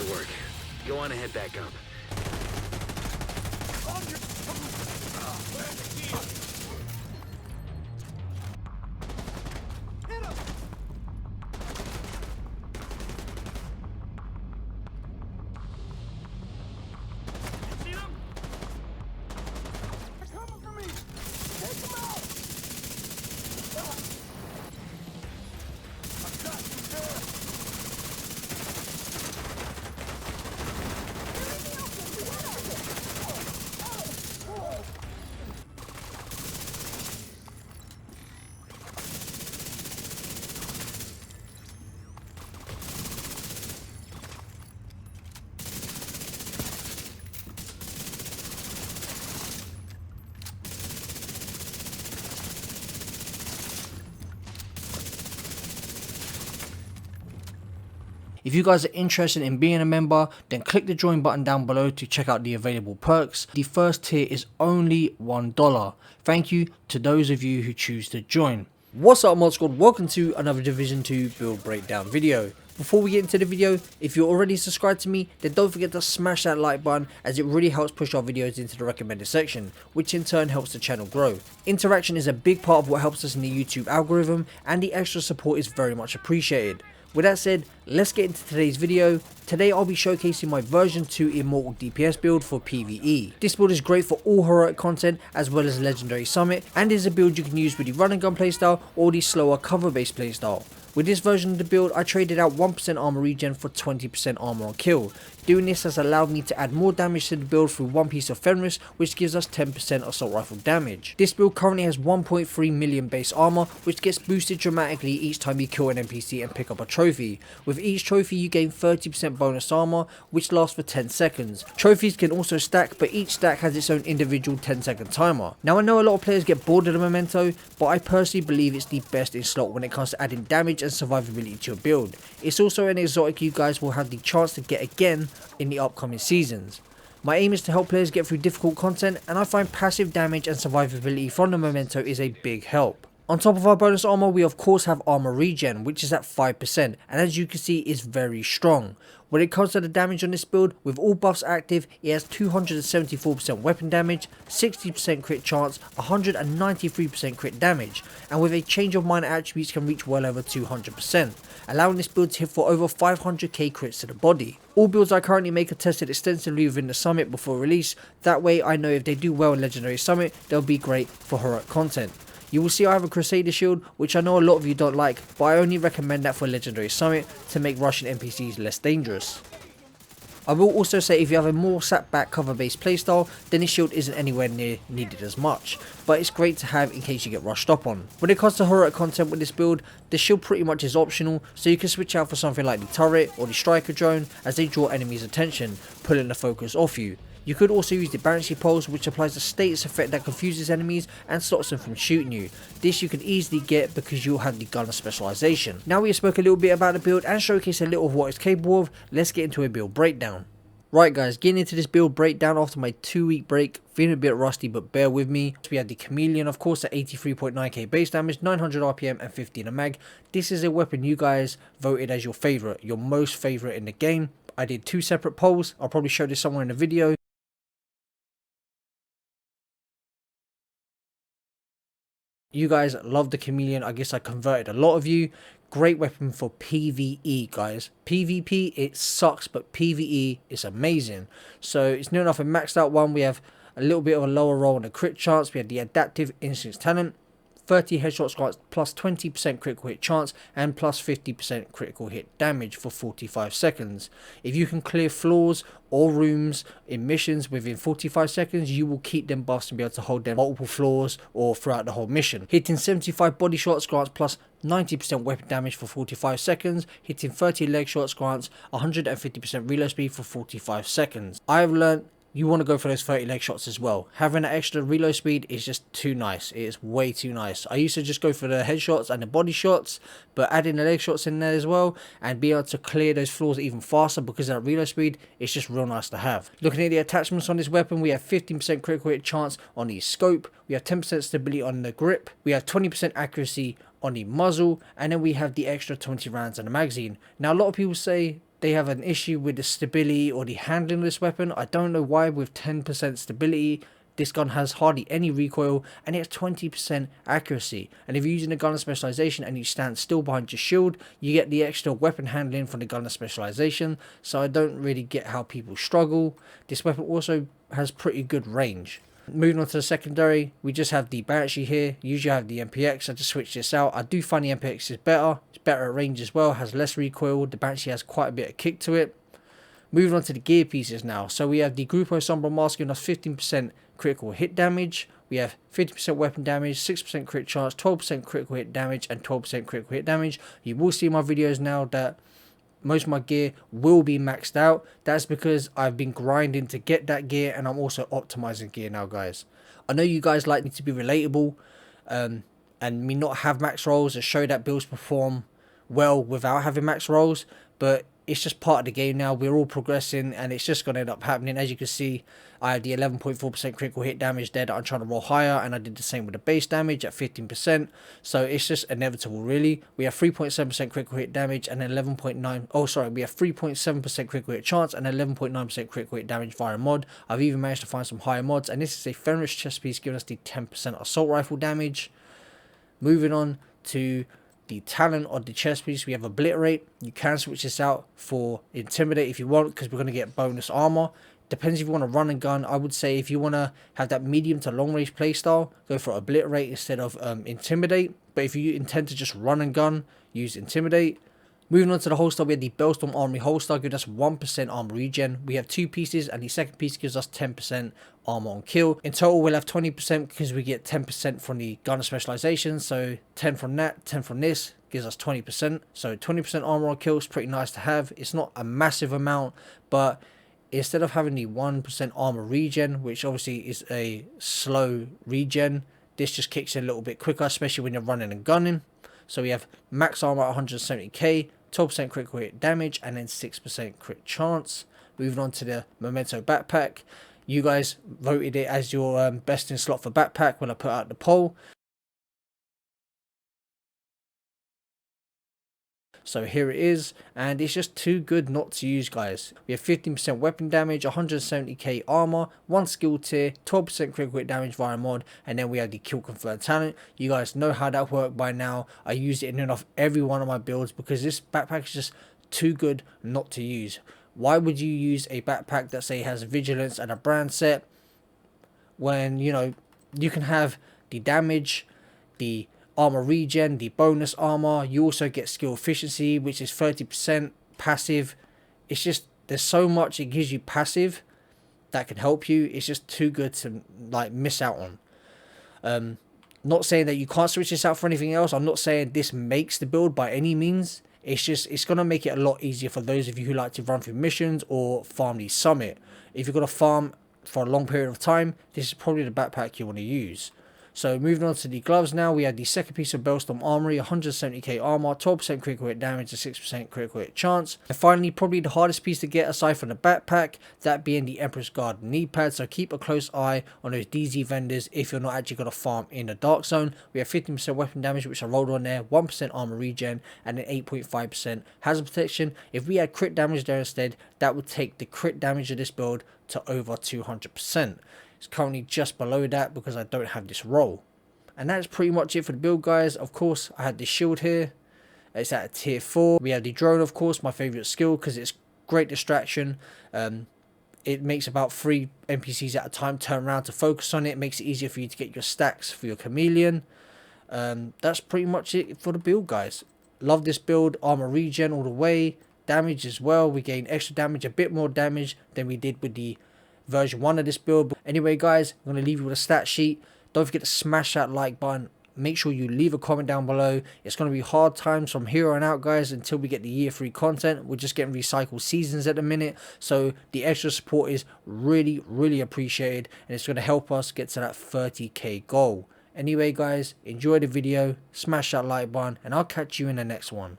Good work. You'll want to head back up. If you guys are interested in being a member, then click the join button down below to check out the available perks. The first tier is only $1. Thank you to those of you who choose to join. What's up, Mod Squad? Welcome to another Division 2 build breakdown video. Before we get into the video, if you're already subscribed to me, then don't forget to smash that like button, as it really helps push our videos into the recommended section, which in turn helps the channel grow. Interaction is a big part of what helps us in the YouTube algorithm, and the extra support is very much appreciated. With that said, let's get into today's video. Today I'll be showcasing my version 2 Immortal DPS build for PvE. This build is great for all heroic content as well as Legendary Summit, and is a build you can use with the run and gun playstyle or the slower cover based playstyle. With this version of the build, I traded out 1% armor regen for 20% armor on kill. Doing this has allowed me to add more damage to the build through one piece of Fenris, which gives us 10% assault rifle damage. This build currently has 1.3 million base armor, which gets boosted dramatically each time you kill an NPC and pick up a trophy. With each trophy you gain 30% bonus armor, which lasts for 10 seconds. Trophies can also stack, but each stack has its own individual 10-second timer. Now I know a lot of players get bored of the memento, but I personally believe it's the best in slot when it comes to adding damage and survivability to a build. It's also an exotic you guys will have the chance to get again in the upcoming seasons. My aim is to help players get through difficult content, and I find passive damage and survivability from the memento is a big help. On top of our bonus armor, we of course have armor regen, which is at 5%, and as you can see is very strong. When it comes to the damage on this build, with all buffs active, it has 274% weapon damage, 60% crit chance, 193% crit damage, and with a change of minor attributes can reach well over 200%, allowing this build to hit for over 500k crits to the body. All builds I currently make are tested extensively within the summit before release, that way I know if they do well in Legendary Summit, they'll be great for heroic content. You will see I have a Crusader shield, which I know a lot of you don't like, but I only recommend that for Legendary Summit to make rushing NPCs less dangerous. I will also say if you have a more sat back cover based playstyle, then this shield isn't anywhere near needed as much, but it's great to have in case you get rushed up on. When it comes to heroic content with this build, the shield pretty much is optional, so you can switch out for something like the turret or the striker drone as they draw enemies' attention, pulling the focus off you. You could also use the Banshee Pulse, which applies a status effect that confuses enemies and stops them from shooting you. This you can easily get because you'll have the gunner specialization. Now we have spoke a little bit about the build and showcased a little of what it's capable of, let's get into a build breakdown. Right guys, getting into this build breakdown after my 2-week break, feeling a bit rusty but bear with me. We had the Chameleon of course at 83.9k base damage, 900 RPM and 15 a mag. This is a weapon you guys voted as your favourite, your most favourite in the game. I did 2 separate polls, I'll probably show this somewhere in the video. You guys love the Chameleon, I guess I converted a lot of you. Great weapon for PvE guys. PvP it sucks, but PvE is amazing. So it's near enough a maxed out one. We have a little bit of a lower roll on the crit chance. We have the adaptive instincts talent, 30 headshot squats plus 20% critical hit chance and plus 50% critical hit damage for 45 seconds. If you can clear floors or rooms in missions within 45 seconds, you will keep them buffs and be able to hold them multiple floors or throughout the whole mission. Hitting 75 body shots grants plus 90% weapon damage for 45 seconds, hitting 30 leg shots grants 150% reload speed for 45 seconds. I have learned you want to go for those 30 leg shots as well. Having that extra reload speed is just too nice. It is way too nice. I used to just go for the headshots and the body shots, but adding the leg shots in there as well and be able to clear those floors even faster because of that reload speed, it's just real nice to have. Looking at the attachments on this weapon, we have 15% critical hit chance on the scope, we have 10% stability on the grip, we have 20% accuracy on the muzzle, and then we have the extra 20 rounds in the magazine. Now a lot of people say they have an issue with the stability or the handling of this weapon. I don't know why. With 10% stability, this gun has hardly any recoil and it has 20% accuracy. And if you're using a gun of specialization and you stand still behind your shield, you get the extra weapon handling from the gun of specialization. So I don't really get how people struggle. This weapon also has pretty good range. Moving on to the secondary, we just have the Banshee here. Usually I have the MPX. I just switched this out. I do find the MPX is better. It's better at range as well, has less recoil. The Banshee has quite a bit of kick to it. Moving on to the gear pieces now. So we have the Grupo Sombra mask giving us 15% critical hit damage. We have 50% weapon damage, 6% crit chance, 12% critical hit damage, and 12% critical hit damage. You will see in my videos now that most of my gear will be maxed out. That's because I've been grinding to get that gear, and I'm also optimizing gear now, guys. I know you guys like me to be relatable and me not have max rolls and show that builds perform well without having max rolls, but it's just part of the game now. We're all progressing and it's just going to end up happening. As you can see, I have the 11.4% critical hit damage there that I'm trying to roll higher, and I did the same with the base damage at 15%. So it's just inevitable, really. We have 3.7% critical hit damage and 11.9, oh sorry, we have 3.7% critical hit chance and 11.9% critical hit damage via mod. I've even managed to find some higher mods, and this is a Fenris chest piece giving us the 10% assault rifle damage. Moving on to the talent of the chest piece, we have Obliterate. You can switch this out for Intimidate if you want, because we're going to get bonus armor. Depends if you want to run and gun. I would say if you want to have that medium to long range playstyle, go for Obliterate instead of Intimidate. But if you intend to just run and gun, use Intimidate. Moving on to the holster, we have the Bellstorm Armory holster, gives us 1% armor regen. We have 2 pieces, and the second piece gives us 10% armor on kill. In total, we'll have 20% because we get 10% from the gunner specialization. So 10 from that, 10 from this gives us 20%. So 20% armor on kill is pretty nice to have. It's not a massive amount, but instead of having the 1% armor regen, which obviously is a slow regen, this just kicks in a little bit quicker, especially when you're running and gunning. So we have max armor at 170k, 12% critical hit damage, and then 6% crit chance. Moving on to the Memento backpack. You guys voted it as your best in slot for backpack when I put out the poll. So here it is, and it's just too good not to use, guys. We have 15% weapon damage, 170k armor, 1 skill tier, 12% critical hit damage via mod, and then we have the kill confirmed talent. You guys know how that worked by now. I use it in and off every one of my builds because this backpack is just too good not to use. Why would you use a backpack that say has vigilance and a brand set when, you know, you can have the damage, the armor regen, the bonus armor. You also get skill efficiency, which is 30% passive. It's just, there's so much it gives you passive that can help you. It's just too good to like miss out on. Not saying that you can't switch this out for anything else. I'm not saying this makes the build by any means. It's just, it's going to make it a lot easier for those of you who like to run through missions or farm the summit. If you've got to farm for a long period of time, this is probably the backpack you want to use. So moving on to the gloves now, we have the second piece of Bellstorm Armory, 170k armor, 12% critical hit damage, and 6% critical hit chance. And finally, probably the hardest piece to get aside from the backpack, that being the Empress Guard knee pad. So keep a close eye on those DZ vendors if you're not actually going to farm in the dark zone. We have 15% weapon damage, which I rolled on there, 1% armor regen, and an 8.5% hazard protection. If we had crit damage there instead, that would take the crit damage of this build to over 200%. It's currently just below that because I don't have this roll. And that's pretty much it for the build, guys. Of course, I had this shield here. It's at a tier 4. We have the drone, of course, my favorite skill because it's great distraction. It makes about 3 NPCs at a time turn around to focus on it. It makes it easier for you to get your stacks for your chameleon. That's pretty much it for the build, guys. Love this build. Armor regen all the way. Damage as well. We gain extra damage, a bit more damage than we did with the version 1 of this build. But anyway, guys, I'm going to leave you with a stat sheet. Don't forget to smash that like button. Make sure you leave a comment down below. It's going to be hard times from here on out, guys, until we get the year 3 content. We're just getting recycled seasons at the minute, so the extra support is really appreciated, and it's going to help us get to that 30k goal. Anyway, guys, enjoy the video, smash that like button, and I'll catch you in the next one.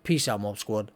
Peace out, Mob Squad.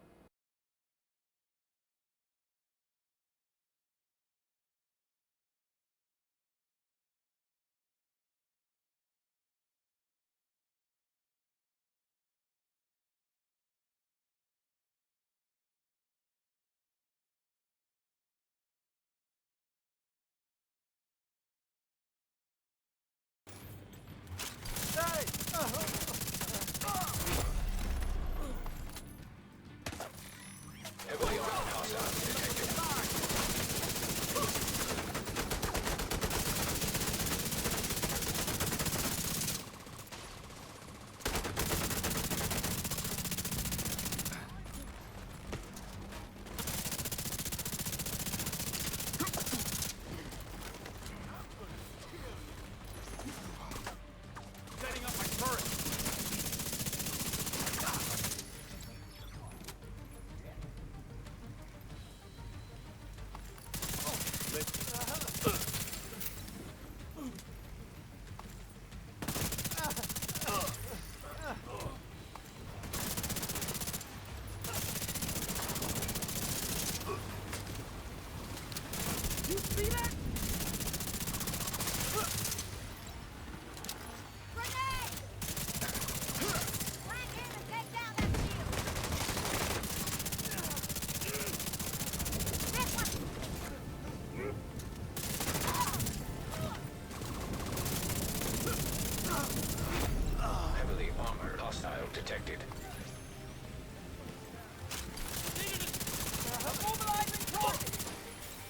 Armored hostile detected.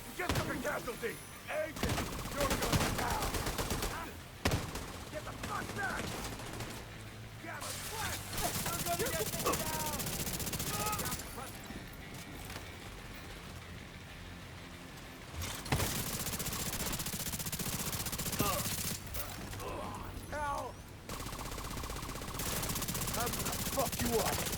We just took a casualty! Agent, you're going down! Get the fuck back! Get a flash! You're gonna get me down! Hell! I'm gonna fuck you up!